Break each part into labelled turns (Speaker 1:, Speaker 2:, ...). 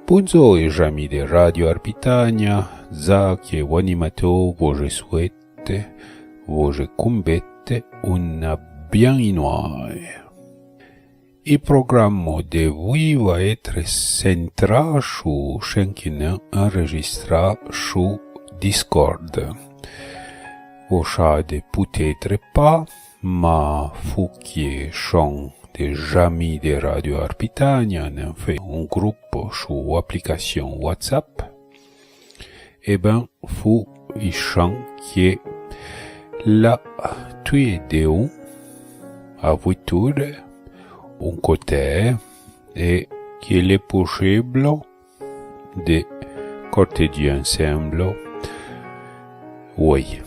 Speaker 1: Bunzo e jami de Radio Arpitania, za che wanimato voje souhaite, voje kumbette una bien inoae. Il programme de voi va être centré sur chacun enregistré sur Discord. Vocha de peut-être pas, ma fouquier chant des amis de Radio Arpitania en fait un groupe sur l'application WhatsApp. Eh ben, fou il chant qui est là, tu es de où, à voiture, un côté, et qu'il est possible de cortéger ensemble. Oui,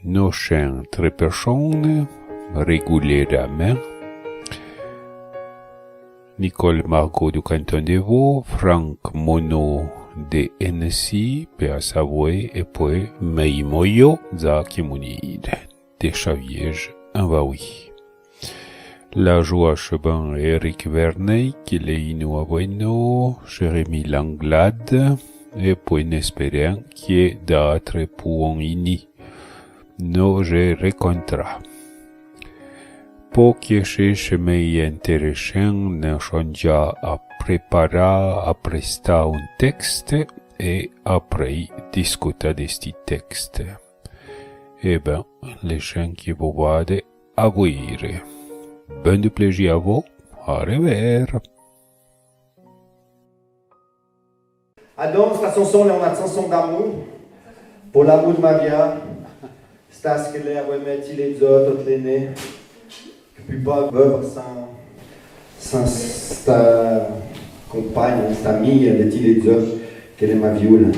Speaker 1: nos chants très personnes régulièrement. Nicole Margot du canton de Vaud, Franck Monod de NC, per Savoie, et puis Mei Moyo, za Kimunide, de Chaviège, en Vaoui. La joie cheban Eric Verney, qui est inou à Bueno, Jérémy Langlade, et puis Nespérien, qui est d'âtre pour un ini. No, je rencontra. Pour que je me intéressant, nous sommes déjà à préparer, à prester un texte et après discuter de ce texte. Eh ben, les gens qui vous voient à voir. Bon du plaisir à vous. Au revoir.
Speaker 2: Adam, sta chanson è una chanson d'amour pour l'amour de ma vie. Sta ce qu'elle a remettre les autres, toutes les nez. Puis pas vivre sans sta compagne, sta amie de tous les autres qu'elle est ma viole.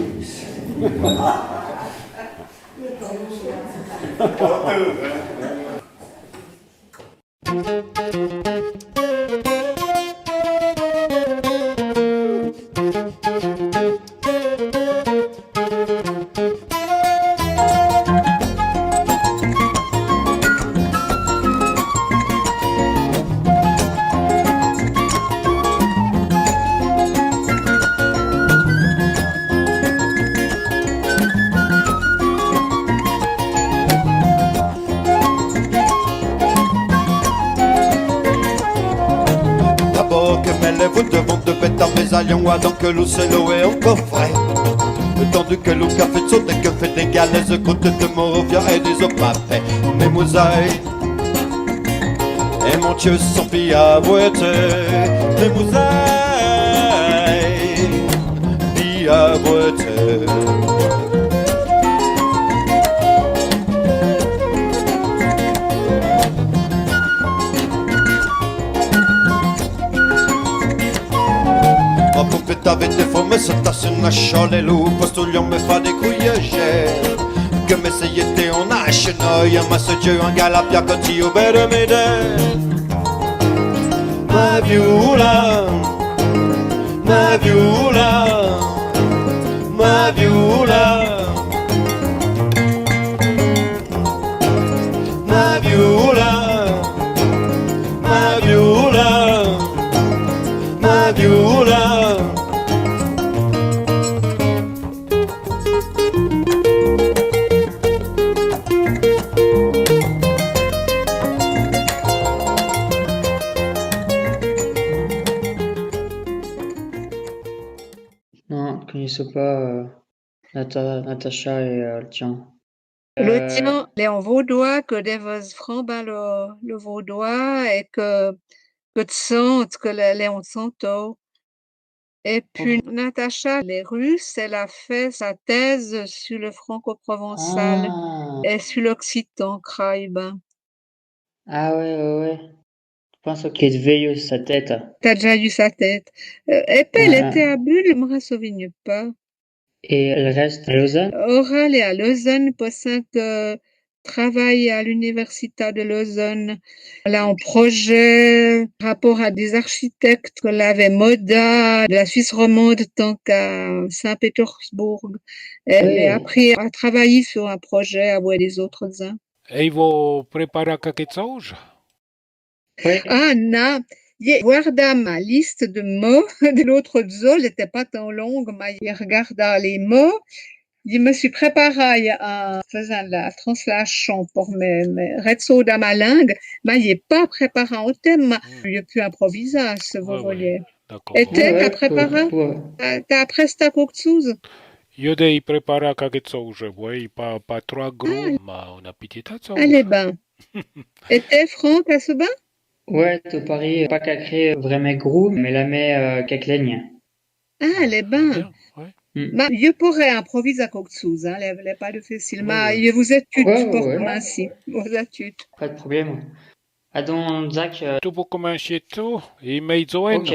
Speaker 3: Donc l'eau c'est l'eau et encore frais. Tandis que l'eau café de saute et que fait des galaises côte de Morovia et des opapés. Mes mosaïques et mon Dieu sont filles à boiter. Mes mosaïques, filles à boiter. Avec des formes, ça tasse une chale loup, postoulion me fa des couillages. Que m'essayer t'es en hache, noya, ma se Dieu en galapia, quand tu obères mes dents. Ma viola, ma viola, ma viola, ma viola, ma viola, ma viola.
Speaker 4: Je ne sais pas Natacha et le tien.
Speaker 5: Le tien, il est en vaudois, que des francs le vaudois et que de sens, que les on s'entend. Et puis Natacha, les Russes, elle a fait sa thèse sur le franco-provençal et sur l'occitan, Kraïben.
Speaker 4: Ah ouais. Je pense qu'elle devait eu sa tête.
Speaker 5: T'as déjà eu sa tête. Et puis elle était à Bulle, je me souviens pas.
Speaker 4: Et elle reste à Lausanne?
Speaker 5: Oral est à Lausanne, pour ça que travaille à l'université de Lausanne. Elle a un projet rapport à des architectes, qu'elle avait Moda, de la Suisse romande, tant qu'à Saint-Pétersbourg. Elle est appris à travailler sur un projet avec les autres.
Speaker 1: Et vous préparez quelque chose?
Speaker 4: Oui.
Speaker 5: Ah, non. je guarda ma liste de mots de l'autre jour, n'était pas tant longue, mais je regarda les mots. Je me suis préparée en faisant la translation pour mes réseaux dans ma langue, mais je n'ai pas préparé un thème. J'ai pu improviser, si vous
Speaker 1: Ouais, ouais.
Speaker 5: voulez.
Speaker 1: D'accord.
Speaker 5: Et
Speaker 4: Ouais,
Speaker 5: t'as
Speaker 4: ouais,
Speaker 5: préparé? T'as appris quelque chose?
Speaker 1: Jo dei prepara quelque chose, oui, pas trop gros, mais on a petit chose.
Speaker 5: Allez ben. Et t'es Franck à ce bain?
Speaker 4: ouais, to Paris, pas qu'à créer vraiment gros, mais la met qu'à claigne.
Speaker 5: Ah, les bains.
Speaker 1: Bien, ouais.
Speaker 5: Ma, je pourrais improviser quelque chose, hein, les pas difficile.
Speaker 1: Ouais,
Speaker 5: Mais
Speaker 1: ouais.
Speaker 5: je vous étude
Speaker 4: Ouais,
Speaker 5: pour
Speaker 4: ouais, ouais,
Speaker 5: commencer. Vos études.
Speaker 4: pas de problème. Ah donc, Zach,
Speaker 1: Tu peux commencer tout, et mezzo
Speaker 4: ok.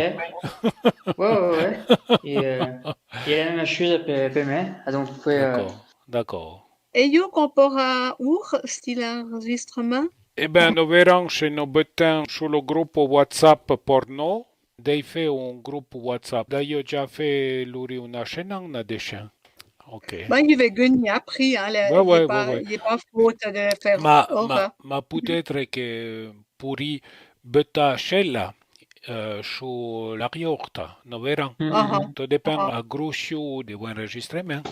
Speaker 4: Ouais. Et la même chose peut mettre. Ah donc, vous pouvez...
Speaker 1: D'accord, d'accord.
Speaker 5: Et you qu'on pourra ouvrir style enregistrement?
Speaker 1: Eh ben, nous verrons chez nos butins sur le groupe WhatsApp porno. Dei fait un groupe WhatsApp. D'ailleurs, j'ai fait l'ouri una chaîne, on a des chiens. Ok.
Speaker 5: Ben, je vais gagner après, hein.
Speaker 1: Ouais.
Speaker 5: Il n'est pas faute de faire aura.
Speaker 1: Ma peut-être que pourri butta scella su la riorta, nous verrons.
Speaker 5: Ah,
Speaker 1: Tout dépend à gros show de enregistrement.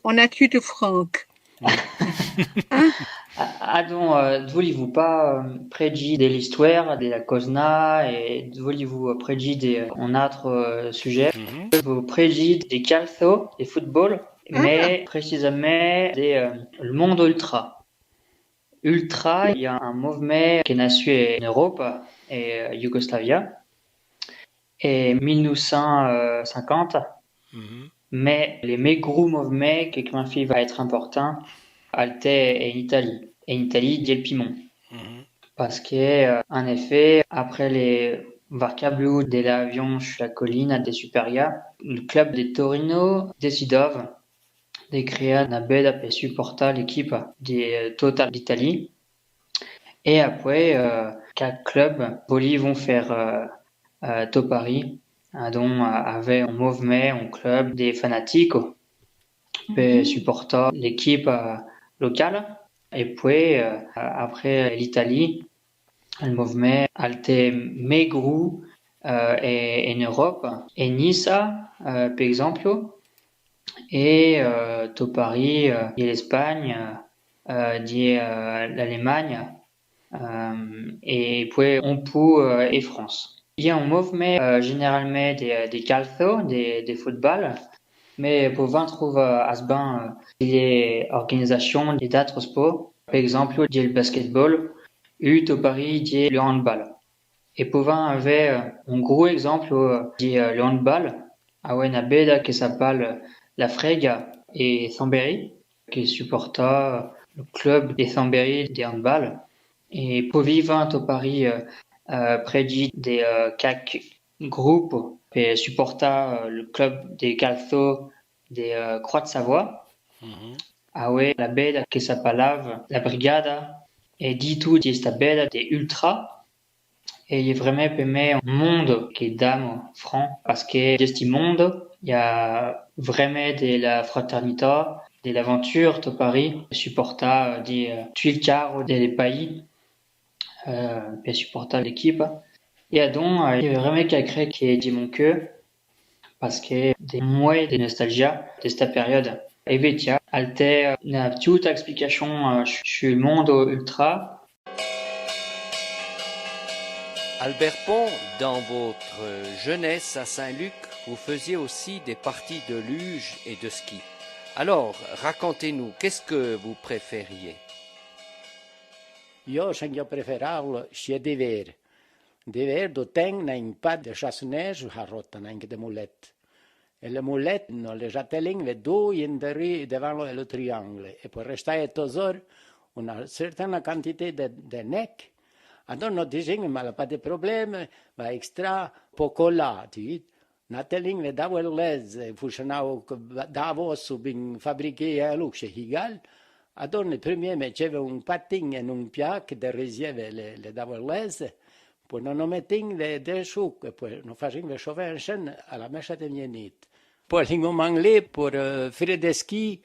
Speaker 5: On a tué de Franck.
Speaker 4: Ah donc, voulez-vous pas prédire de l'histoire de la Cosna et voulez-vous prédire un autre sujet? Vous prédire des calcio, des football, mais précisément le monde ultra. Ultra, il y a un mouvement qui est né en Europe et Yougoslavie en 1950, mais les mes gros mouvements qui va être important, c'était en Italie. En Italie, il y a le piment. Parce que, en effet, après les varcablu de l'avion sur la colline de Superga, le club de Torino décida de créer une belle pour supporter l'équipe de Total d'Italie. Et après, quatre clubs vont faire Topari, dont avait un mouvement, un club des fanatiques pour supporter l'équipe locale. Et puis, après l'Italie, le mouvement a été maigre en Europe, et Nice, par exemple, et Paris, et l'Espagne, l'Allemagne, et puis on peut et France. Il y a un mouvement généralement des calcio, des football, mais pour trouver à ce bain les organisations des d'autres sports, par exemple, il y a le basketball, au Paris, il y a le handball. Et pour avait un gros exemple le handball, à une bête qui s'appelle la Frega et Chambéry, qui supporta le club des Chambéry de handball. Et pour vivre au Paris, près des quelques groupes et supporta le club des calcio des Croix de Savoie. Ah ouais, la bête qui s'appelle la Brigade, et dit tout de cette bête des ultras. Et il est vraiment aimé un monde qui est d'âme franc, parce que dans ce monde, il y a vraiment de la fraternité, de l'aventure de Paris, supporta des tuiles des pays, et supporta l'équipe. Et donc, il y a vraiment quelqu'un qui est dit mon cœur, parce que des mois de nostalgie de cette période. Et Vétia, elle a une petite explication sur le monde ultra.
Speaker 6: Albert Pont, dans votre jeunesse à Saint-Luc, vous faisiez aussi des parties de luge et de ski. Alors, racontez-nous, qu'est-ce que vous préfériez?
Speaker 7: Io preferavo sia d'hiver. D'hiver, d'automne, n'ai pas de chasse-neige, harrotta, n'ai que de moulettes. Et les moulettes, non, les jatelling, les deux, devant le triangle. Et pour rester toujours une certaine quantité de nec. Alors, nous disions, mais pas de problème, va extra poco là, tu vois. Natelling, le davo les, fusionavo davo su bin fabriqué un look chez Higal. Alors, le premier, mais j'avais un patin et un piac de réserve le davo les. Pour nous mettre des choux, pour nous faire chauffer un chêne à la mèche de mienit. Pour l'ingomangler, pour faire des skis,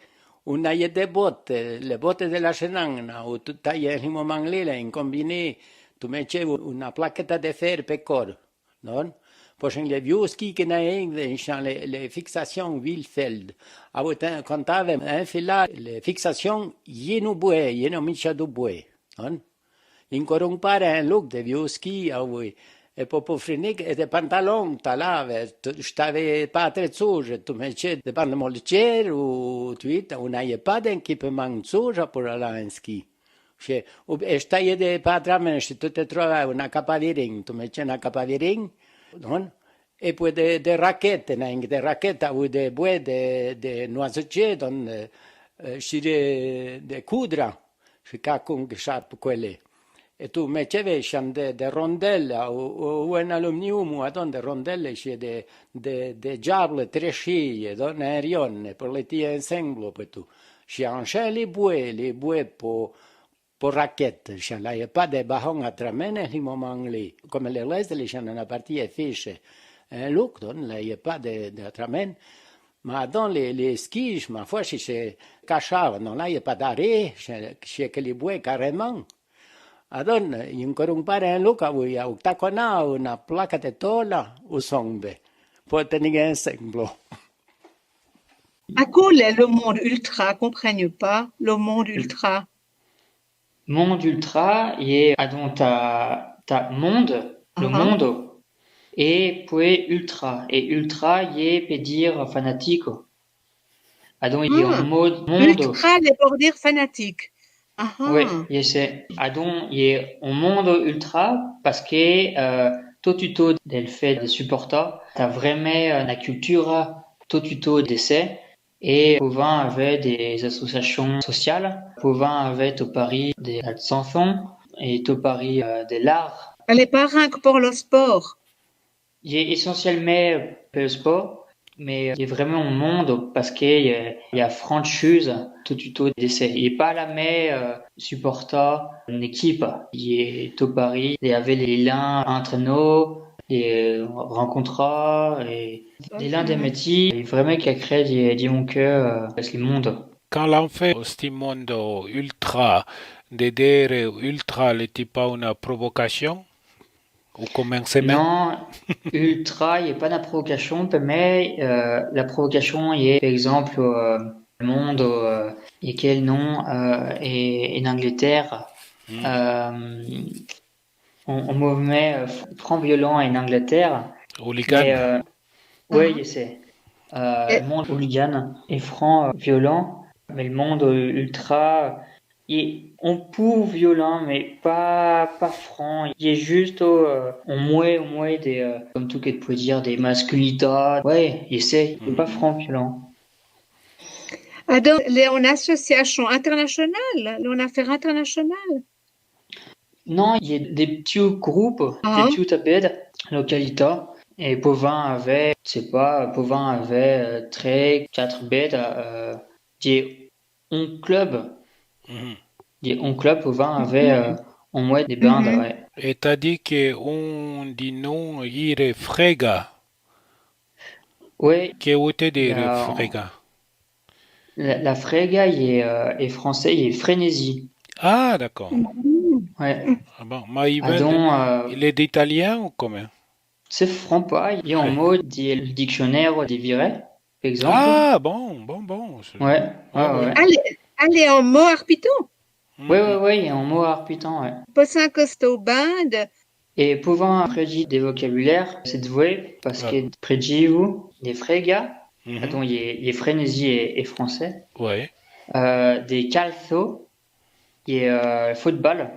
Speaker 7: on a des bottes, les bottes de la chenangna, où tu tailles l'ingomangler, in combiné, tu mettais une plaquette de fer pécor, non? Pour les vieux skis qui n'ont les fixations Wilfeld. Quand tu avais un filet, les fixations, il y a un bois, il y a un micha de bois, non? Incorrompare un look de vieux ski, et pour freiner, et des pantalons, tu l'avais, je t'avais pas très souge, tu mettais des pantalons mollières, ou tu vois, on n'avait pas d'équipement souge pour aller en ski. Et je t'avais des patrons, si tu te trouvais une capaviring, tu mettais une capaviring, non? Et puis des raquettes, des raquettes ou des bois de noisetiers, des coudres, je ne sais pas quelle. Et tu mettevi des rondelles ou un aluminium ou des rondelles chez des diables tréchis, un aérion, pour les tirer ensemble, et tout. J'ai enchaîné les bois pour raquettes. Il n'y a pas de ballons à tramener, les moments là. Comme les restes, il y a une partie affiche. Un look, il n'y a pas de tramener. Mais dans les skis, ma foi, si c'est caché, non, là, il n'y a pas d'arrêt, c'est que les bois carrément. Alors, incorrompare un look, il y a une plaque de tola ou sombe. Pour tenir un exemple.
Speaker 5: À quoi le monde ultra, comprenne pas, le monde ultra?
Speaker 4: Monde ultra, et donc t'as monde, le monde, et puis ultra. Et ultra, il peut dire fanatique. Donc il est en mode monde.
Speaker 5: Ultra, les pour dire fanatique.
Speaker 4: Oui, c'est. Donc il est en monde ultra parce que tout del fait de supporter, t'as vraiment la culture tout d'essai. Et pouvant avec des associations sociales, pouvant avec au Paris des enfants et au Paris de l'art.
Speaker 5: Elle n'est pas rien que pour le sport.
Speaker 4: Il est essentiellement pour le sport, mais il est vraiment au monde parce qu'il y a franchise tout d'essai. Il n'est pas la même supporter une équipe. Il est au Paris, il y avait les liens entre nous, et rencontres et l'un des métiers vraiment qui a créé des cœur le monde.
Speaker 1: Quand l'on fait ce monde ultra, de dire ultra n'était pas une provocation ou comment c'est même?
Speaker 4: Non, ultra, il n'y a pas de provocation, mais la provocation est, par exemple, le monde, et quel nom est en Angleterre. On mouvement franc violent en Angleterre.
Speaker 1: Hooligan.
Speaker 4: Oui, c'est. Le monde hooligan est franc violent, mais le monde ultra est un peu violent, mais pas franc. Il est juste au moins des, comme tout ce que tu peux dire, des masculinités. Ouais, il est pas franc violent.
Speaker 5: Donc, en association internationale, en affaires internationales.
Speaker 4: Non, il y a des petits groupes, des petites abeds, localités, et pouvant avec, pouvant avec 3-4 bêtes, des un club, des un club pouvant avec au moins des bandes, ouais.
Speaker 1: Et t'as dit qu'on dit non, il est frega.
Speaker 4: Oui.
Speaker 1: Qu'est-ce que frega?
Speaker 4: La frega, il est français, il est frénésie.
Speaker 1: Ah, d'accord.
Speaker 4: Ouais.
Speaker 1: Ah bon, mais il est d'italien ou comment?
Speaker 4: C'est franc pas, il y a un mot le dictionnaire des virets, par exemple.
Speaker 1: Ah, bon.
Speaker 4: Ouais.
Speaker 5: Allez, en mot arpiton.
Speaker 4: Oui, il y a un mot arpiton, ouais.
Speaker 5: Pas ça que c'est au band,
Speaker 4: Et pouvant prédire des vocabulaires, c'est doué, parce que prédit vous, des frega, dont il est frénésie et français,
Speaker 1: Ouais.
Speaker 4: des calcio, qui est football,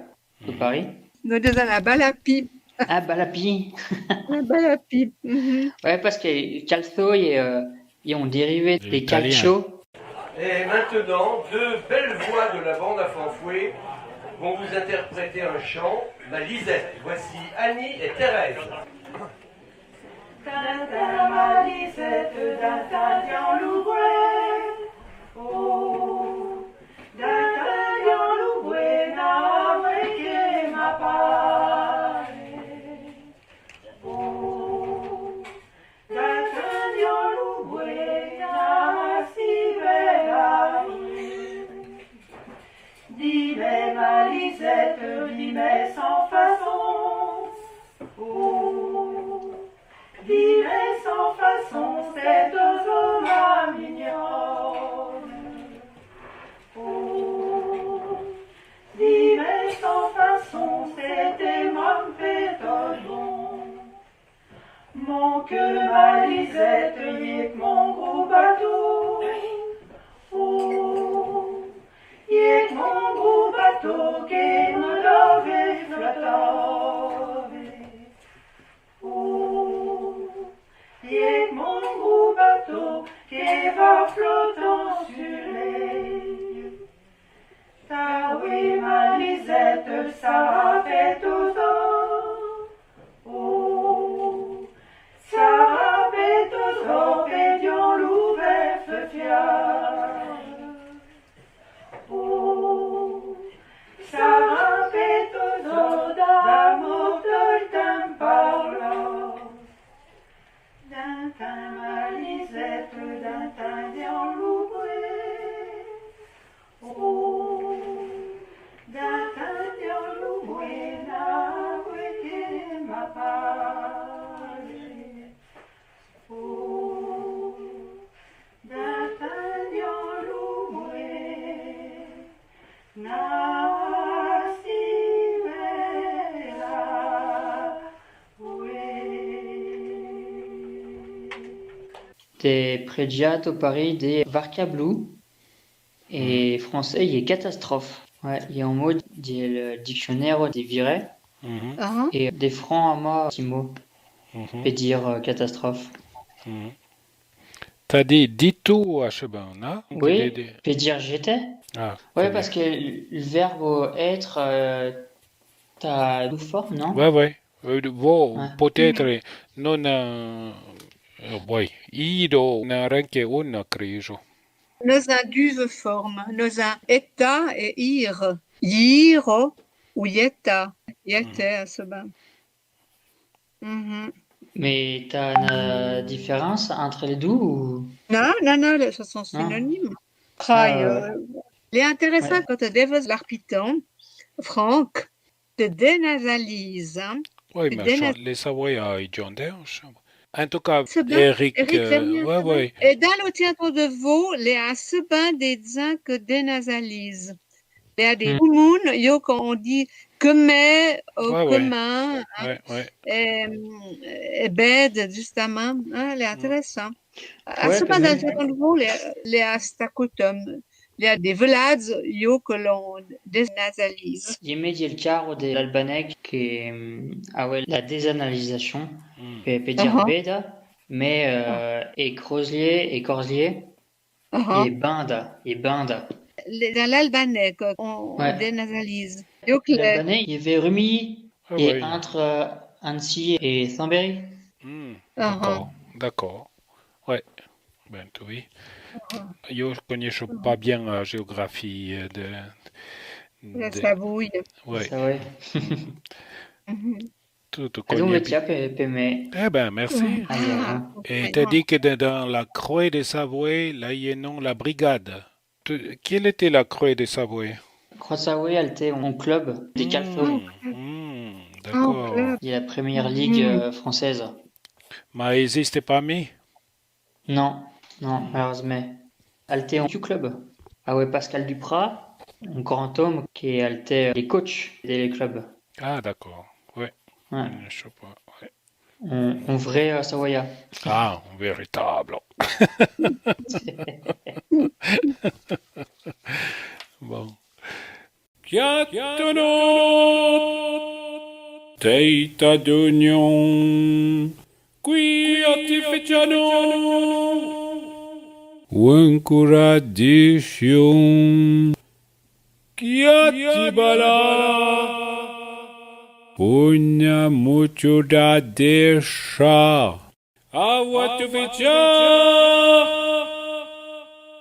Speaker 4: de Paris.
Speaker 5: Nous sommes à la Balapi.
Speaker 4: Ah, Balapi.
Speaker 5: La Balapi.
Speaker 4: Ouais, parce que calcio, ils ont dérivé
Speaker 1: De
Speaker 4: des
Speaker 1: l'italien.
Speaker 4: calcio.
Speaker 8: Et maintenant, deux belles voix de la bande à fanfouet vont vous interpréter un chant, La Lisette. Voici Annie et Thérèse.
Speaker 9: Tintin, ma Lisette, Tintin, l'ouvrait. Oh, Tintin, l'ouvrait, n'a brequé ma part. Oh, Tintin, l'ouvrait, n'a si belle. Dis-moi, ma Lisette, dis-moi sans façon. Oh, dis-moi sans façon, cette zone mignonne. Oh, dis-moi sans façon, c'était mon pétodon. Mon que ma Lisette, y'a mon gros bateau. Oh, y'a mon gros bateau qui me l'avait flotté. Oh, y'a mon gros bateau qui va flottant sur les. Ta oui, ma Lisette, ça fait aux os. Oh, ça fait aux os, et Dion l'ouvert feu fier. Oh, ça fait aux os, d'amour de temps par là. Tintin, ma Lisette, Tintin, Dion l'ouvert. Oh, Tintin, Dion l'ouvert, n'a brequé ma part. Oh, Tintin, Dion l'ouvert, n'a si belle.
Speaker 4: Des prédiato Paris, des varcablou. Et français, il est catastrophe. Ouais, il est en mode le dictionnaire des virets. Et des francs à moi, petit mot. Peut dire catastrophe.
Speaker 1: T'as dit dito à Cheban,
Speaker 4: Oui, peut dire j'étais.
Speaker 1: Ah,
Speaker 4: Ouais, parce que le verbe être, t'as deux formes, non?
Speaker 1: ouais. Vo,
Speaker 4: Ouais.
Speaker 1: peut-être, non, ouais. Ido, n'a rien que una crejo.
Speaker 5: Nous avons deux formes. Nous avons eta et ir. Yiro ou yeta. Yeta à ce bain.
Speaker 4: Mais t'as une différence entre les deux ou...
Speaker 5: Non, ce sont synonymes. Il est intéressant quand tu dévoses l'arpiton, Franck, te dénasalise.
Speaker 1: Oui, mais les Savoyards, ils ont des en tout cas, Eric ouais.
Speaker 5: Et dans le théâtre de Vaud, il y a ce bain des gens que dénasalise. Il y a des communes, quand on dit que mais, au commun, et bête, justement, il est intéressant. À ce bain dans le théâtre de Vaud, il y a stacotum. Il y a des velades que l'on dénasalise.
Speaker 4: Il y a le cas de l'albanais qui est la désanalysation, peut dire beda, mais et croslier et corsier, et banda.
Speaker 5: Dans l'albanais, on dénasalise.
Speaker 4: L'albanais, il y avait Rumi, et entre Annecy et Saint-Berry.
Speaker 1: D'accord. Ouais. Ben, oui. Je ne connais pas bien la géographie de
Speaker 5: la Savoie.
Speaker 1: Ouais. Tu
Speaker 4: connais
Speaker 1: bien. Eh ben, merci. Et tu as dit que dans la Croix de Savoie, là, il y a non la brigade. Quelle était la Croix de Savoie?
Speaker 4: Croix de Savoie, elle était en club des Calfos.
Speaker 1: D'accord.
Speaker 4: Il y a la première ligue française.
Speaker 1: Mais ils n'existaient pas mis?
Speaker 4: Non, malheureusement. Elle était en club. Ah ouais, Pascal Duprat, un grand homme qui était les coachs des clubs.
Speaker 1: Ah, d'accord. Ouais.
Speaker 4: Ouais.
Speaker 1: Je sais pas. Ouais.
Speaker 4: Un vrai Savoyard.
Speaker 1: Ah, un véritable. Bon. Chiattono teita d'union qui artificiano uncuradicium qui attibala pugna mucho da desha awatuficia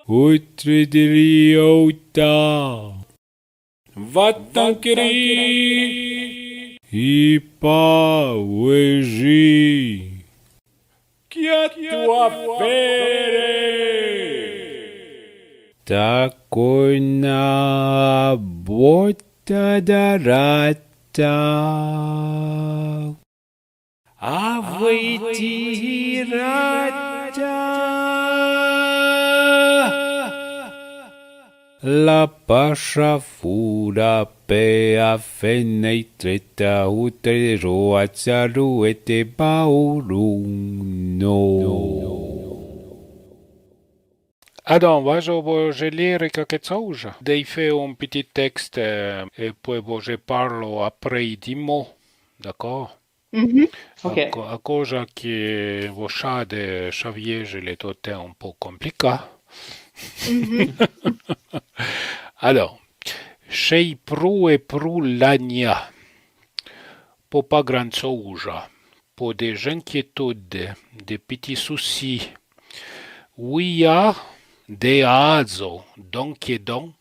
Speaker 1: utridiliota Vatankiri Ipa Weji Kia tua fere Takona Bota Darata Avaiti La pasha fura pea fenetreta utero atsaru ete pauruno. Adam, je lire quelque chose. Dei fait un petit texte et puis je parle après 10 mots. D'accord?
Speaker 4: Ok.
Speaker 1: A cause che voce de Xavier je l'ai tout un peu compliqué. Alors, chez Prou et Prou Lagna, pour pas grand chose, pour des inquiétudes, des petits soucis, oui, des azo, donc et donc,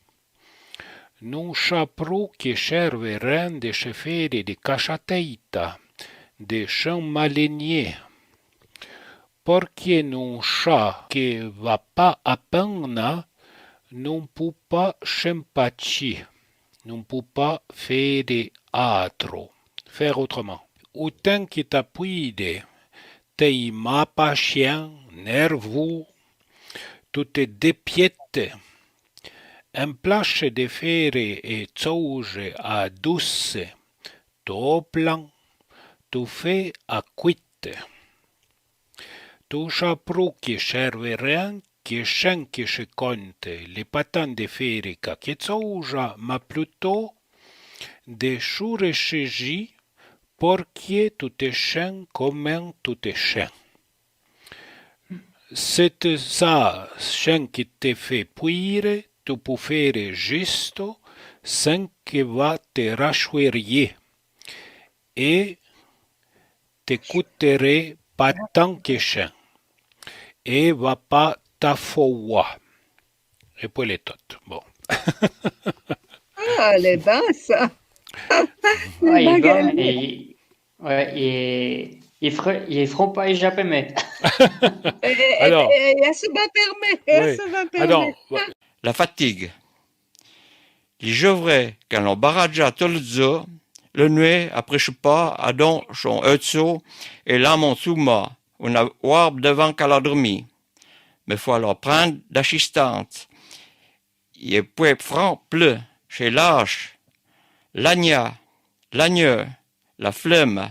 Speaker 1: non chapeau qui serveren de cheffer de cachateita, de champs maliniers, porque non chat qui va pas à peine, non peut pas sympathie, non peut pas faire faire autrement. Autant que t'appuies t'es ma patient, nerveux, tout est dépiète, un place de faire et chose à douce, tout plan, tout fait à quitte. Tout chapeau qui serve rien, qui chien qui se compte, les patins de faire quelque chose, mais plutôt des chourechies pour que tout est chien comme tout est chien. C'est ça, chien qui te fait puire, tu peux faire juste sans que va te rachouerier et te coûterait pas tant que chien. Et va pas t'affoua. Et puis les toutes. Bon.
Speaker 5: Ah, elle est bien, ça.
Speaker 4: Ouais, il est bon
Speaker 5: Magali.
Speaker 4: et ils feront pas échapper, mais
Speaker 1: Alors.
Speaker 5: Elle se bat permet. Elle se bat permet.
Speaker 1: Alors,
Speaker 10: La fatigue. Il jovrait quand l'on barraja tolzo, le nuit après chupa a don son eutso et là mon souma, on a warb devant qu'à la dormi. Mais faut alors prendre d'assistante. Il est peu franc pleu, chez l'âche, l'agna, l'agneux, la flemme,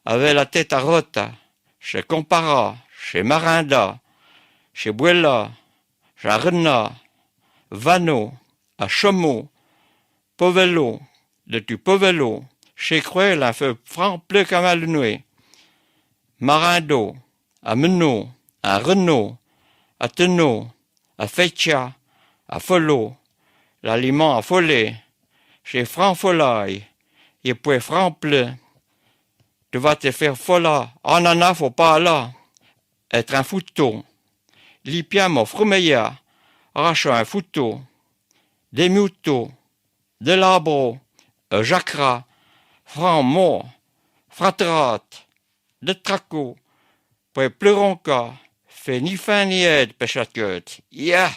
Speaker 10: avait la tête à rota, chez Compara, chez Marinda, chez Buella, chez Rena, Vano, à Chameau, Povelo, de tu Povelo, chez Cruel un feu franc pleu comme à nuit. Marindo, à Menot, à Renault, à Tenot, à Fecha, à Follo, l'aliment affolé, chez Franc Folaille, et puis Franc pleu. Tu vas te faire folla, en en faut pas là, être un fouton. Lipiamo frumeia, arrachant un fouton, des mutos, de l'arbre, un jacra, franc mort, fratrat, de traco, puis pleuronca, fait ni fin ni aide, péchaquette. Yeah!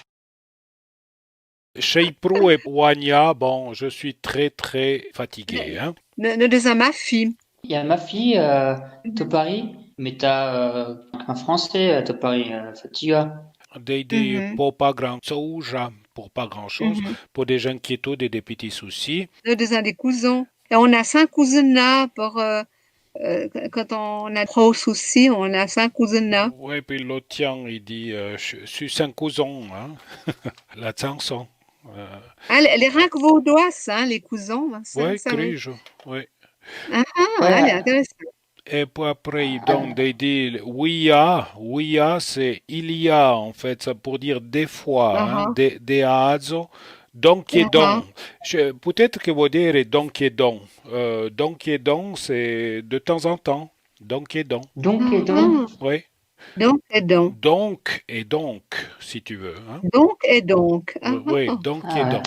Speaker 1: chez Prou et Wanya, bon, je suis très très fatigué. Hein.
Speaker 5: Ne des ma fille.
Speaker 4: il y a ma fille de Paris, mais t'as un Français de Paris, Fatiga.
Speaker 1: Des pour pas grand chose, pour pas grand chose, pour des inquiétudes et des petits soucis.
Speaker 5: Ne des cousins. Et on a 5 cousins là pour quand on a trop souci, on a 5 cousins.
Speaker 1: Ouais, puis l'autre tien, il dit je suis un cousin, hein? La chanson.
Speaker 5: Ah, les rangs vaudois, ça, les cousins, ça,
Speaker 1: Ouais,
Speaker 5: ça veut...
Speaker 1: Crige, ouais.
Speaker 5: Ah,
Speaker 4: Ouais,
Speaker 5: allez, intéressant.
Speaker 1: Et puis après, donc, il dit oui, c'est il y a, en fait, ça pour dire des fois, hein,
Speaker 5: Ah,
Speaker 1: de azo, donc et
Speaker 5: ah,
Speaker 1: donc. Peut-être que vous direz donc et donc. Donc et donc, c'est de temps en temps. Donc et donc.
Speaker 4: donc et donc.
Speaker 1: Oui.
Speaker 5: donc et donc.
Speaker 1: Donc et donc, si tu veux. Hein.
Speaker 5: Donc et donc.
Speaker 1: Oui, donc et
Speaker 4: Ah ouais,
Speaker 1: donc.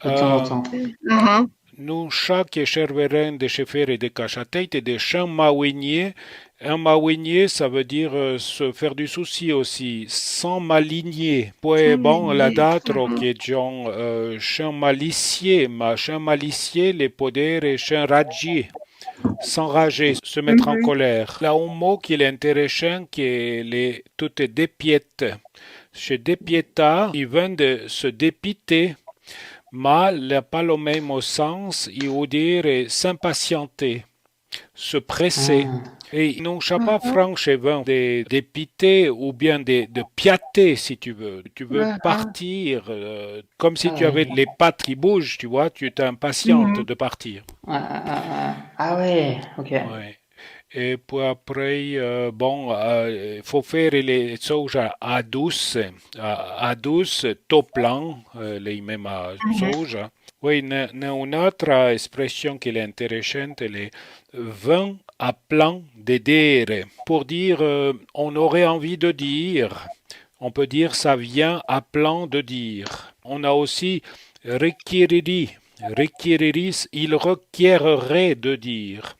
Speaker 4: de temps en temps.
Speaker 5: Ah,
Speaker 1: Nous, chaque cherveren de chefer et de cachateit et de champ mawinier. Un mawinier, ça veut dire se faire du souci aussi, sans maligner. Puis bon, la date, che John, champ malicier, ma champ malicier, les podères et champ ragier. S'enrager, se mettre en colère. Là, un mot qui est intéressant, qui est les toutes dépiètes. Chez dépieta, il vient de se dépiter. Ma n'a pas le même sens, il veut dire s'impatienter, se presser. Et non, je pas franchement de dépiter ou bien de piater, si tu veux. Tu veux partir, comme si tu avais les pattes qui bougent, tu vois, tu t'impatientes de partir.
Speaker 4: Ah ouais, ok.
Speaker 1: Ouais. Et puis après, bon, il faut faire les choses à douce, top plan, les mêmes choses. Oui, une autre expression qui est intéressante, elle est vin à plan de dire. Pour dire, on aurait envie de dire. On peut dire ça vient à plan de dire. On a aussi requériris. Requériris, il requerrait de dire.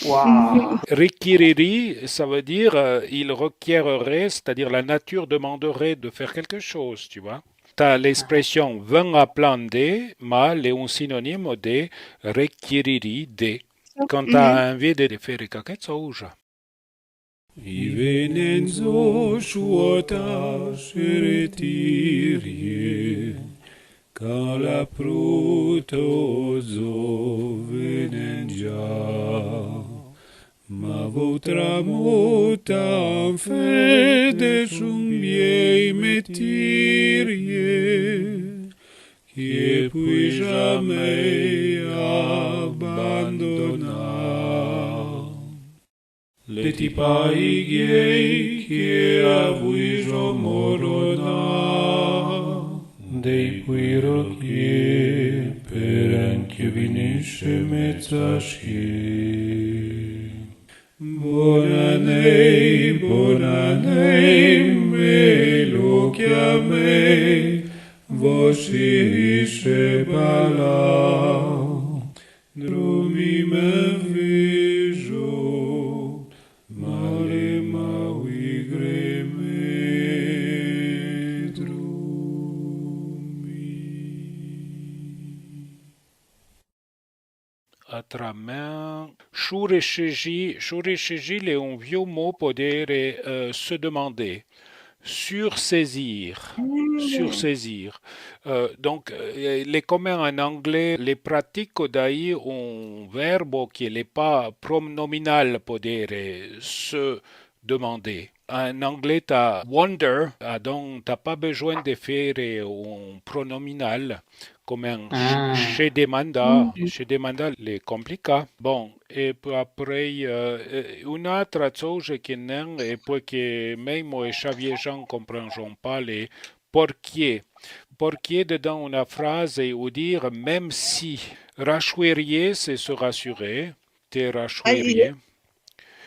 Speaker 4: Waouh.
Speaker 1: Requériri, ça veut dire il requerrait, c'est-à-dire la nature demanderait de faire quelque chose, tu vois. Tu as l'expression vin à plan de, mal est un synonyme de requériri de. Quand tu as envie de faire quelque chose. Ivenenzo shuota sheretirie. Cala prutozo venengia, ma votra muta fede miei metirie, che puis jamais abbandona. Le tipai ghiei che avuijo morona, dei puirochie per anche vinisce mezzasci. Bonanei, me lo chiamei, voscirisce balau, drumi me viso, male maui greme à travers Shureshiji est un vieux mot pour dire se demander, sursaisir. Donc, les communs en anglais, les pratiques d'ailleurs un verbe qui n'est pas pronominal pour dire se demander. En anglais, tu as wonder, donc tu n'as pas besoin de faire un pronominal comme un chez des mandats. Chez des mandats, c'est compliqué. Bon, et puis après, une autre chose qui n'est, et puis que même les Xavier-Jean ne comprennent pas, les porquier. Porquier, dedans une phrase, et ou dire même si. Rachouerier, c'est se rassurer. T'es rachouerier.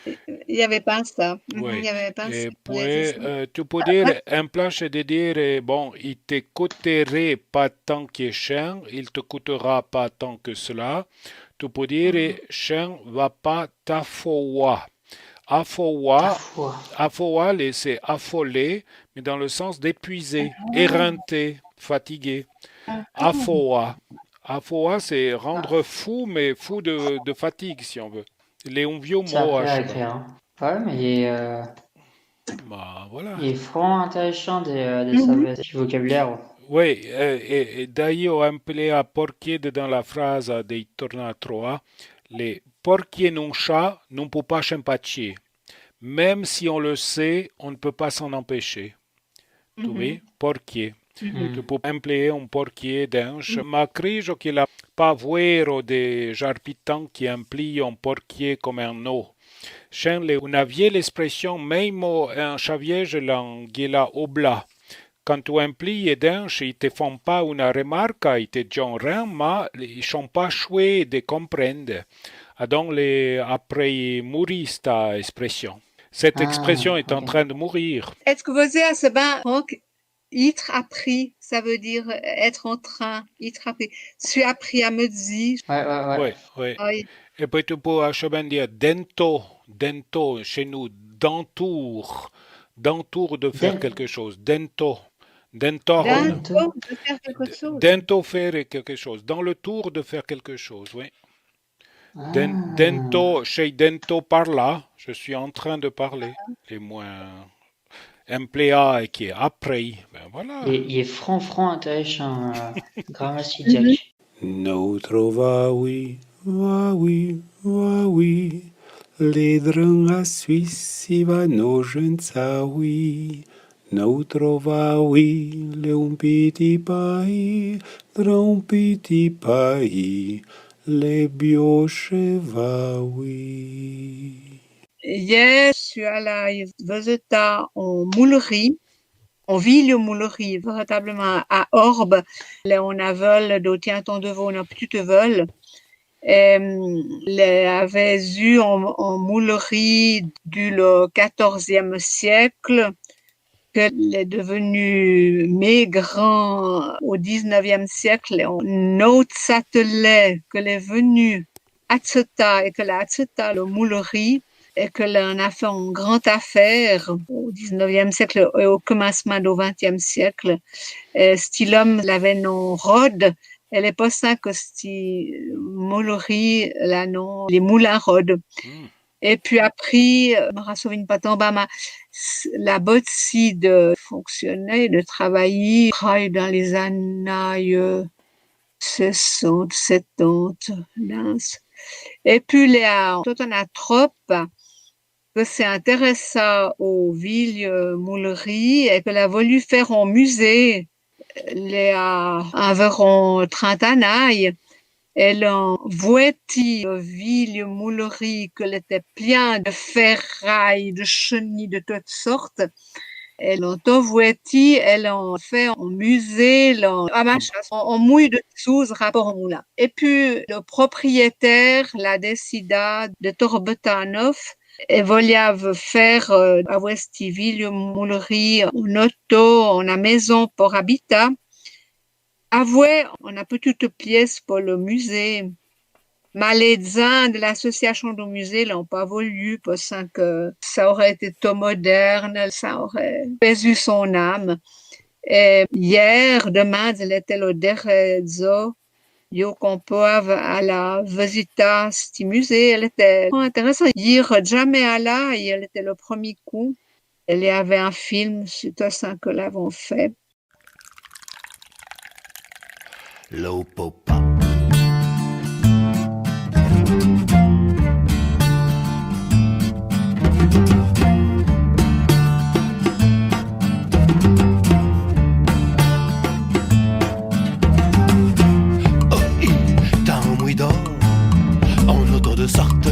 Speaker 5: Il n'y avait pas ça.
Speaker 1: Oui.
Speaker 5: Il y avait pas
Speaker 1: Et
Speaker 5: ça.
Speaker 1: puis, tu peux dire, un plan, c'est de dire, bon, il te coûterait pas tant que chien, il te coûtera pas tant que cela. Tu peux dire, chien va pas t'affoua. Affoua, c'est affolé, mais dans le sens d'épuiser, éreinté, fatigué. Affoua. Affoua, c'est rendre fou, mais fou de fatigue, si on veut. Les un vieux
Speaker 4: C'est
Speaker 1: mot
Speaker 4: appris à écrire. Hein. Ouais, mais
Speaker 1: bah, voilà.
Speaker 4: il est vraiment intéressant de savoir du vocabulaire.
Speaker 1: Oui, et d'ailleurs, appelé à porquier dans la phrase de Torna Troa, les porquier non chat non peut pas chimpatier. Même si on le sait, on ne peut pas s'en empêcher. Tu vois, porquier. Tu peux employer un porquier d'ange. Ma credo che la pavero de jarpitan qui implie un porquier comme un eau. On a vieille l'expression même un chaviège l'anguilla obla. Quand tu implies d'ange, ils ne te font pas une remarque, ils te disent rien, mais ils ne sont pas choués de comprendre. Donc, après mourir cette expression. Cette expression est en train de mourir.
Speaker 5: Est-ce que vous avez ce bain, Franck, être appris, ça veut dire être en train, être appris. Je suis appris à me dire.
Speaker 4: Ouais.
Speaker 1: Oui.
Speaker 5: Oui.
Speaker 1: Et puis tu peux à chemin dire dento, chez nous, dentour de faire quelque chose, dentor.
Speaker 5: Dento de faire quelque chose.
Speaker 1: Dento faire quelque chose, dans le tour de faire quelque chose, oui. Dento, chez dento par là, je suis en train de parler, les moins empléa qui est après, ben voilà.
Speaker 4: Il est franc intéressant, grammatical.
Speaker 1: No trovavi, vavi, ledrân a suissiva nogenzavi, no trovavi, leumpiti pai, trompiti pai, le biochevavi.
Speaker 5: Hier, je suis allée visiter en moulerie, en ville-moulerie, véritablement à Orbe. Là, on a vol, d'autant temps de vol, on a petite vol. Avait eu en moulerie du le 14e siècle, qu'elle est devenue maigre au 19e siècle. On autre satellite qu'elle est venue Atseta et que la Atseta, le moulerie, et que l'on a fait une grande affaire au 19e siècle et au commencement du 20e siècle. Cet homme l'avait nom Rhodes. Elle est pas ça que cette moulerie, là, non, les moulins Rhodes. Et puis après, je me souviens pas tant, la bâtie de fonctionner, de travailler dans les années 60, 70. Et puis, tout on a trop, que c'est intéressant aux villes mouleries et qu'elle a voulu faire un musée, environ 30 années. Elle a voué ville moulerie qu'elle était plein de ferraille, de chenilles de toutes sortes. Elle a voué, elle a fait un musée, en mouille de sous rapport au moulin. Et puis, le propriétaire l'a décidé de Torbetanov et voulait faire à Westiville moulerie, en auto, en a maison pour habitat. Avoué, on a petite pièce pour le musée. Mais les gens de l'association du musée l'ont pas voulu parce que ça aurait été trop moderne, ça aurait perdu son âme. Et hier, demain, il était le dernier jour qu'on peut aller visiter ce musée. Elle était intéressante. Hier, jamais à là, elle était le premier coup. Il y avait un film, c'est ça que l'avons fait.
Speaker 3: L'Opopa. En auto de sorte,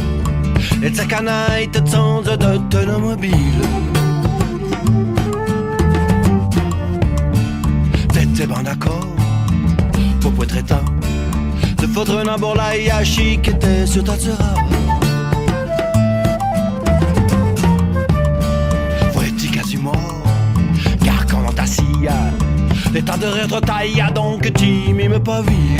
Speaker 3: et sa canaille te sens d'automobile. T'es bien d'accord, pour être éteint, de foutre n'abord la yashi qui était sur ta sera. Faut-il quasiment, car quand on t'assit, l'état de rire trop taille, donc tu m'aimes pas vu.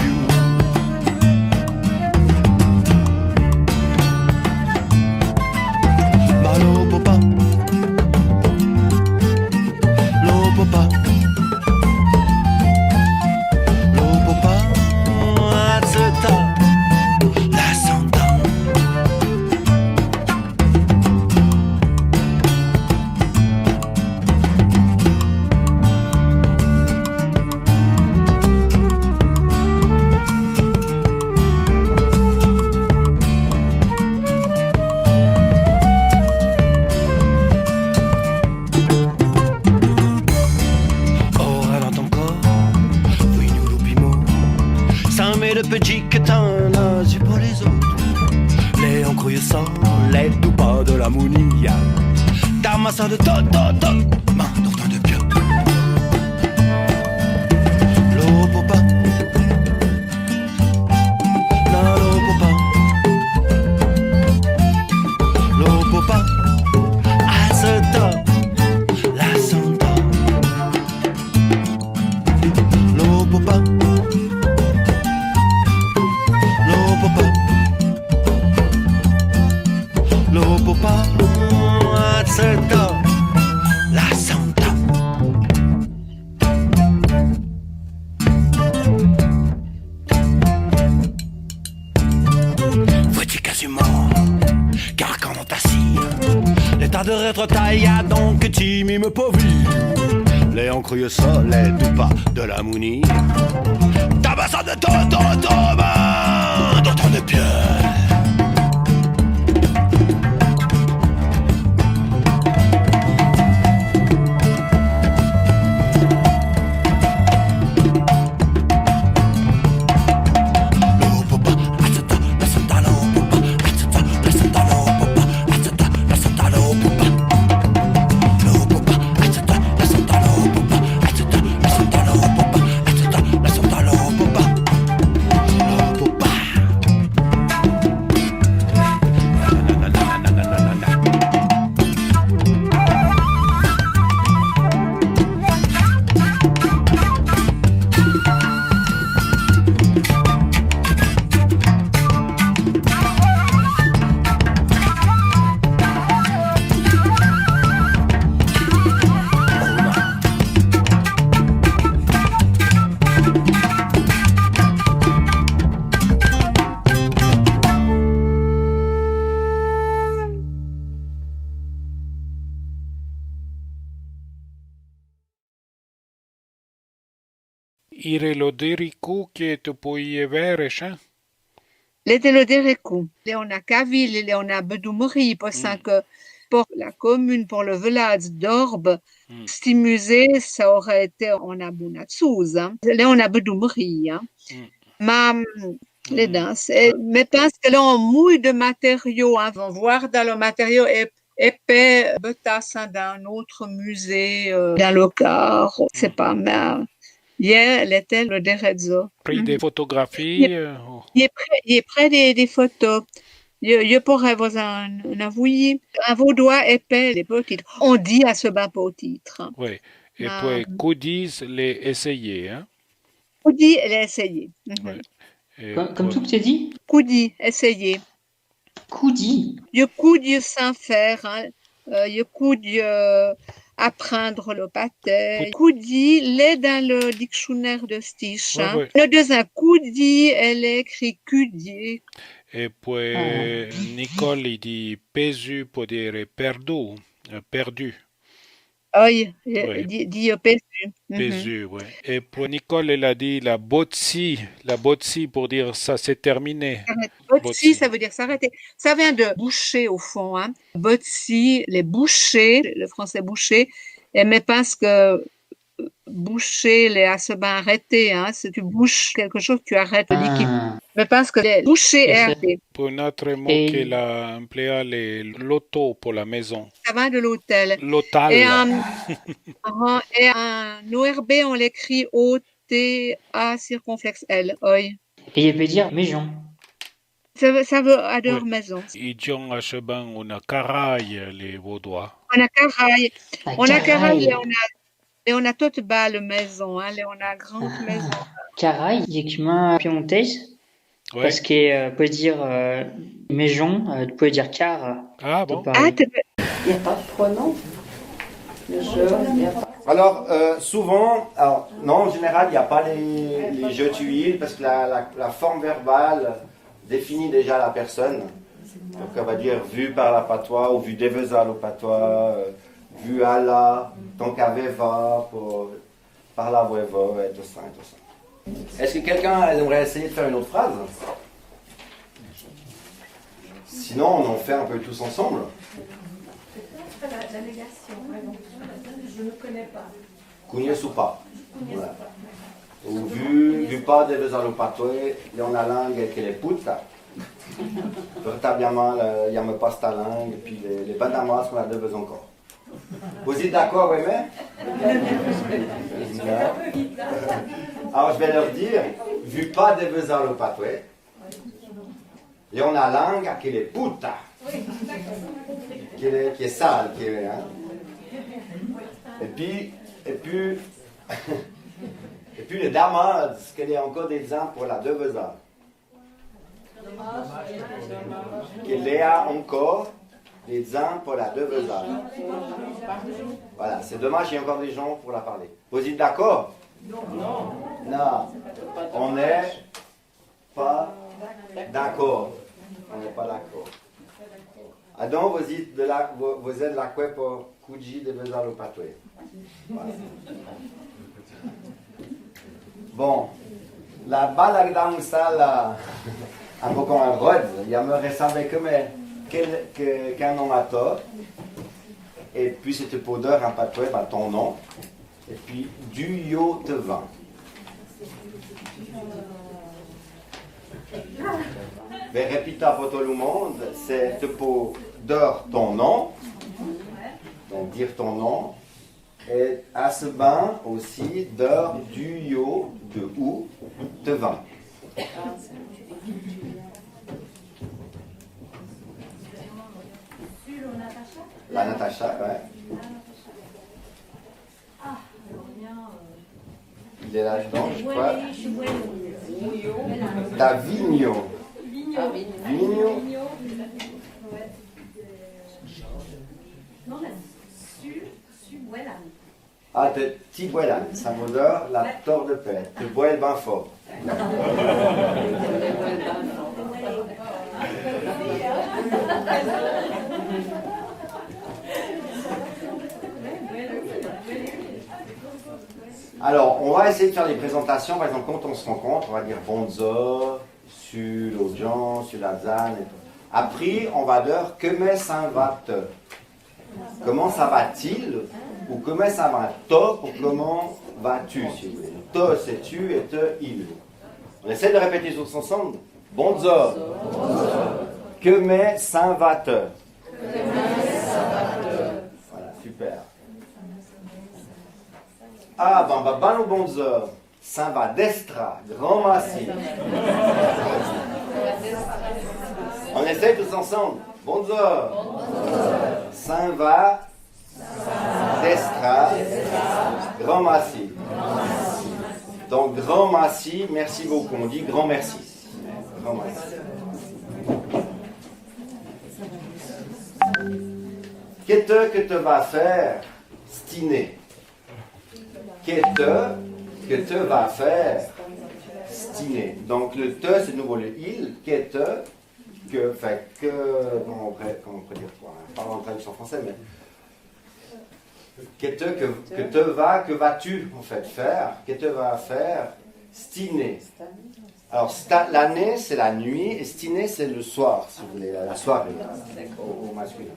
Speaker 3: L'Opopa, l'Opopa, l'Opopa, Atseta, la Santa. peu dit que t'en as eu pour les autres. Les on croyait ça, les ou pas de la mounia. Ta massa de tot, main d'ordre de pied. L'eau popa, non l'eau popa, l'eau popa, à ce temps, la santa. L'eau popa, l'eau popa, l'eau popa, à ce temps, la santa. Faut-il quasiment, car quand on t'assire, l'état de rétrotaille a donc que tu m'y me pauvris. Les on croyait ça, les ou pas de la mounie. Tabassa de main dans ton de pied.
Speaker 1: Ire loderiku che tu puoi vereșa?
Speaker 5: L'Etelodericu, Leona Cavil, Leona Bedoumori, pour ça que pour la commune, pour le village d'Orbe, stimuler, ça aurait été en Abunatsouz, hein. Leona Bedoumori, hein. Les danses. Mais parce que là, on mouille de matériaux, hein. On va voir dans le matériau épais, betas, hein, dans un autre musée, dans le car, c'est pas mal. Hier, l'était le Derezzo.
Speaker 1: Pris des photographies?
Speaker 5: Il est près des photos. Je pourrais vous en avouer. Un vaudois épais, les petites. On dit à ce bas pour titre.
Speaker 1: Oui. Et puis, Coudis les essayer, hein?
Speaker 5: Coudi, elle a essayé.
Speaker 4: Comme tout que tu as dit?
Speaker 5: Coudi, essayé.
Speaker 4: Coudi?
Speaker 5: Je coudi sans faire, hein. Je coudi apprendre le pâté. Coudi, l'est dans le dictionnaire de Stich. Hein.
Speaker 1: Ouais.
Speaker 5: Le deuxième coudi, elle est écrit cudier.
Speaker 1: Et puis, Nicole, il dit pésu pour dire perdu. Perdu.
Speaker 5: Oui,
Speaker 1: Ouais.
Speaker 5: dit pésu.
Speaker 1: Pésu, oui. Et puis, Nicole, elle a dit la botsi pour dire ça c'est terminé.
Speaker 5: Botsi, ça veut dire s'arrêter. Ça vient de boucher au fond. Hein. Botsi, les bouchers, le français boucher, mais parce que boucher, les asebins arrêtés, hein. Si tu bouches quelque chose, tu arrêtes le liquide. Mais parce que les boucher est arrêté.
Speaker 1: Pour un autre mot qu'elle a employé, les l'auto pour la maison.
Speaker 5: Ça va de l'hôtel.
Speaker 1: L'hôtel.
Speaker 5: Et en ORB, on l'écrit O-T-A circonflexe L. Oui.
Speaker 4: Et il peut dire maison.
Speaker 5: Ça veut adore maison.
Speaker 1: Ils ont à Cheban, on a caraille, les Vaudois.
Speaker 5: On a caraille. On a
Speaker 4: Caraille.
Speaker 5: caraille et on a toute belle maison. Hein. On a grande maison.
Speaker 4: Caraille, il y a piemontaise.
Speaker 1: Ouais.
Speaker 4: Parce que peut dire maison, tu peux dire car.
Speaker 1: Ah bon?
Speaker 5: Ah,
Speaker 11: Il n'y a pas de pronom.
Speaker 2: Alors, souvent, non, en général, il n'y a pas les jeux d'huile parce que la forme verbale définit déjà la personne. Donc, on va dire vu par la patois ou vu devesal au patois, vu à la, donc aveva, par la vueva, et tout ça, et tout ça. Est-ce que quelqu'un aimerait essayer de faire une autre phrase? Sinon, on en fait un peu tous ensemble.
Speaker 9: La négation, ouais, bon. Je ne connais pas.
Speaker 2: Cugnes ou pas. Voilà. Ou vu pas de vezalopatoué, leona langue che le puta. Véritablement, il y a me passe ta langue, et puis les bandamas qu'on a deux besoin encore. Vous êtes d'accord, oui, mais alors je vais leur dire, vu pas de vezalopatoué, leona langue che le puta. Qui est sale, qui est, hein. Et puis les damas, qu'il y a encore des exemples pour la devesa. Qu'il y a encore des exemples pour la devesa. Voilà, c'est dommage, il y a encore des gens pour la parler. Vous êtes d'accord? Non. On n'est pas d'accord. On n'est pas d'accord. Donc, vous êtes de la pour Kuji de Vezalopatoué. Voilà. Bon, la balagda musala un peu comme un rod, il y a me ressemble qu'un nom à tort. Et puis c'était pour d'heure un patoué, ton nom. Et puis du yo te vent. Mais répétez pour tout le monde, c'est pour d'heure ton nom. Donc dire ton nom. Et à ce bain aussi d'heure du yo de ou te vent. La Natacha, ouais. Il est là dedans, je crois. Davigno. Vigno. Ah, te tibuelan, ça m'odore la tord de paix. Te bois le bain fort. Alors, on va essayer de faire des présentations. Par exemple, quand on se rencontre, on va dire bonzo, sur l'audience, sur la zane et tout. Après, on va dire comment ça va-t? Comment ça va-t-il? Ou comment ça va-t-il? Ou comment vas-tu, si vous voulez. To, c'est tu et te, il. On essaie de répéter tous ensemble. Bonzo. Comment ça va-t? Voilà, super. Ah, ban ou bonzo. Ça va destra, grand massif. On essaie tous ensemble. Bonzo. Ça va destra, grand massif. Donc, grand massif, merci beaucoup. On dit grand merci. Grand merci. Qu'est-ce que tu vas faire, stiné? Qu'est-ce que tu vas faire, stiné? Donc, le te, c'est de nouveau le il. Qu'est-ce que, fait que, comment on pourrait dire quoi? Pas en traduction française, mais que vas-tu en fait faire? Que tu vas faire, stiné? Alors, l'année, c'est la nuit, et stiné, c'est le soir, si vous voulez, la soirée, au masculin.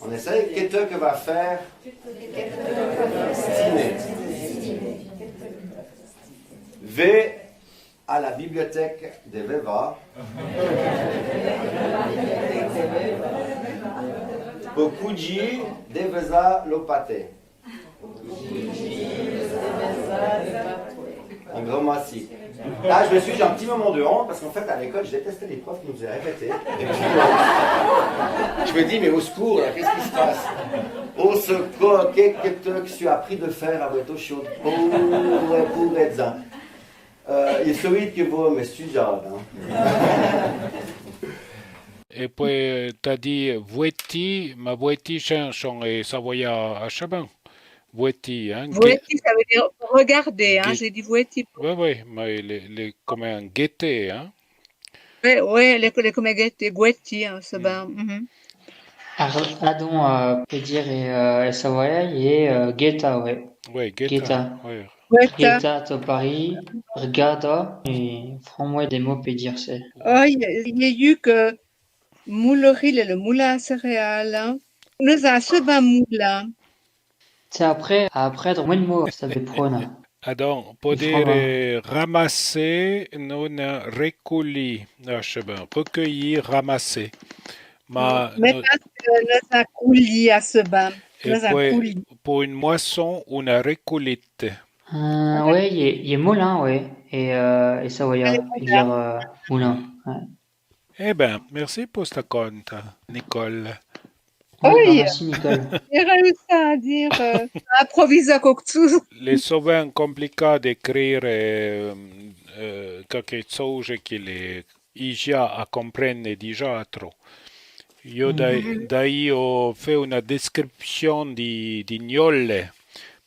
Speaker 2: On essaye. Qu'est-ce que va faire, stiné? V à la bibliothèque de Veva. Pokuji deveza lopate. Un grand massif. Là, j'ai un petit moment de honte parce qu'en fait, à l'école, je détestais les profs qui nous faisaient répéter. Et puis, je me dis, mais au secours, là, qu'est-ce qui se passe? Au secours, qu'est-ce que tu as appris de faire à votre chaud pour être ça? Il serait que vous me studiate.
Speaker 1: Et puis, tu as dit vueti, ma vueti chanson et savoya à Chaban. Vueti, hein?
Speaker 5: Vueti, ça veut dire regarder, hein? J'ai dit vueti.
Speaker 1: Oui, mais comme un guetté, hein?
Speaker 5: Oui, les comme guetti, guetti, hein, ce bain.
Speaker 4: Adon pedir et savoia et Geta, ouais.
Speaker 1: Oui,
Speaker 4: Geta.
Speaker 1: Ouais.
Speaker 4: Geta to Paris, regarda et franc-moi des mots pedir c'est.
Speaker 5: Oh, il y a eu que Mouleril et le moulin à céréales, hein. Nous avons ce bain moulin.
Speaker 4: C'est après, dans moins de mots, ça fait prône.
Speaker 1: Donc, pour dire ramasser, non recueillir. Recueillir, ramasser.
Speaker 5: Mais parce que nous avons couli à ce bain.
Speaker 1: Pour une moisson, une récolte.
Speaker 4: Oui, il est moulin, oui. Et ça veut dire moulin. Ouais.
Speaker 1: Eh bien, merci pour ce compte, Nicole.
Speaker 5: Oui,
Speaker 4: merci, Nicole.
Speaker 5: j'ai réussi à dire improviser quelque chose.
Speaker 1: C'est souvent compliqué d'écrire quelque chose que les gens à comprennent déjà trop. Io dai ho fait una description di gnole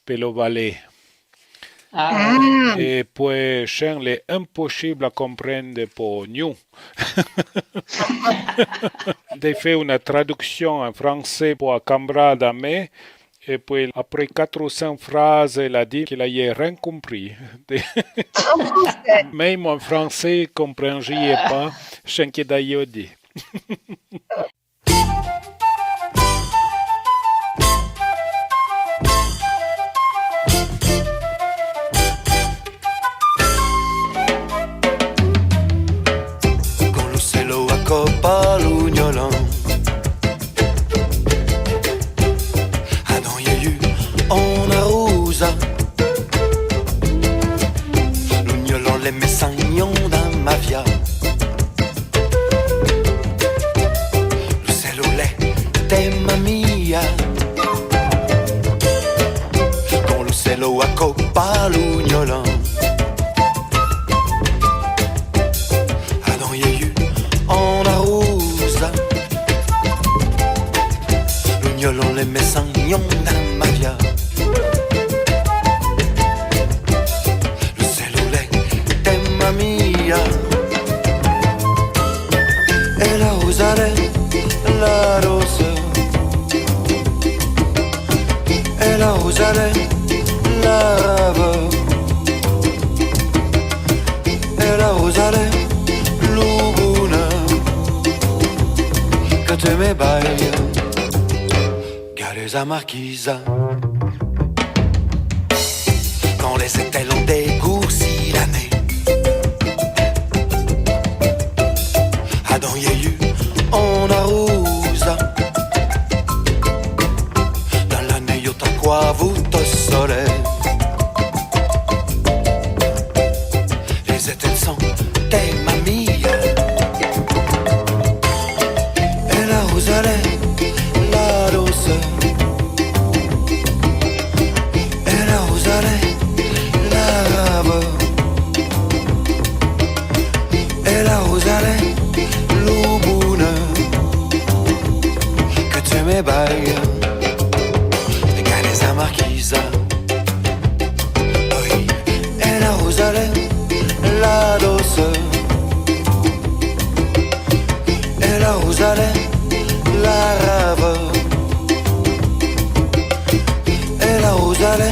Speaker 1: per lo valet. Et puis, c'est impossible à comprendre pour nous. J'ai fait une traduction en français pour un camarade à moi. Et puis, après 4 ou 5 phrases, elle a dit qu'il n'avait rien compris. Même en français, il ne comprenait pas ce que j'ai dit.
Speaker 3: Coppa l'ugnolan. Adam Yehu on arrosa. L'ugnolan les messagnon d'un mafia. Le sel au lait des mamia. Con le sel au a coppa l'ugnolan. Adam Yehu on arrosa. L'ugnolan les messagnon d'un mafia. Le sel au lait des mamia. Et la rosale, la rose. Et la rosale, la rave. Et la rosale, que te me baille, Galeza Marquisa. Quand les étels ont dégourci l'année, Adam Yehu on arrosa. Dans l'année yo ta quoi vous te soleil. Les étels sont des mamies. La rose. Et la rosale, la rave. Et la rosale, l'ouboune. Que tu me bailles. Galeza Marquisa. Oui. Et la rosale, la dose. Et la rosale, la rave. Et la rosale,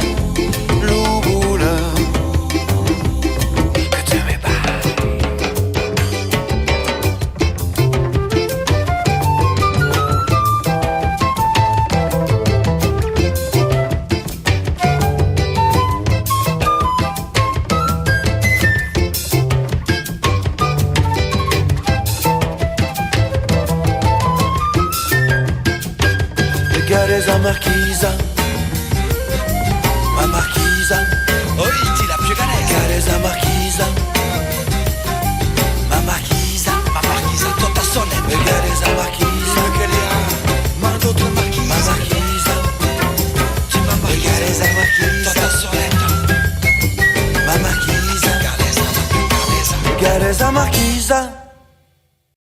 Speaker 3: l'ouboune. Que tu me bailles. Galeza Marquisa, ma Marquisa. Oh, il a più Galeza Marquisa, ma Marquisa, tutta solenne. Galeza Marquisa, ma tutta Marquisa, ma Marquisa, tu ma Marquisa. Galeza Marquisa, tutta solenne. Ma Marquisa, Galeza Marquisa.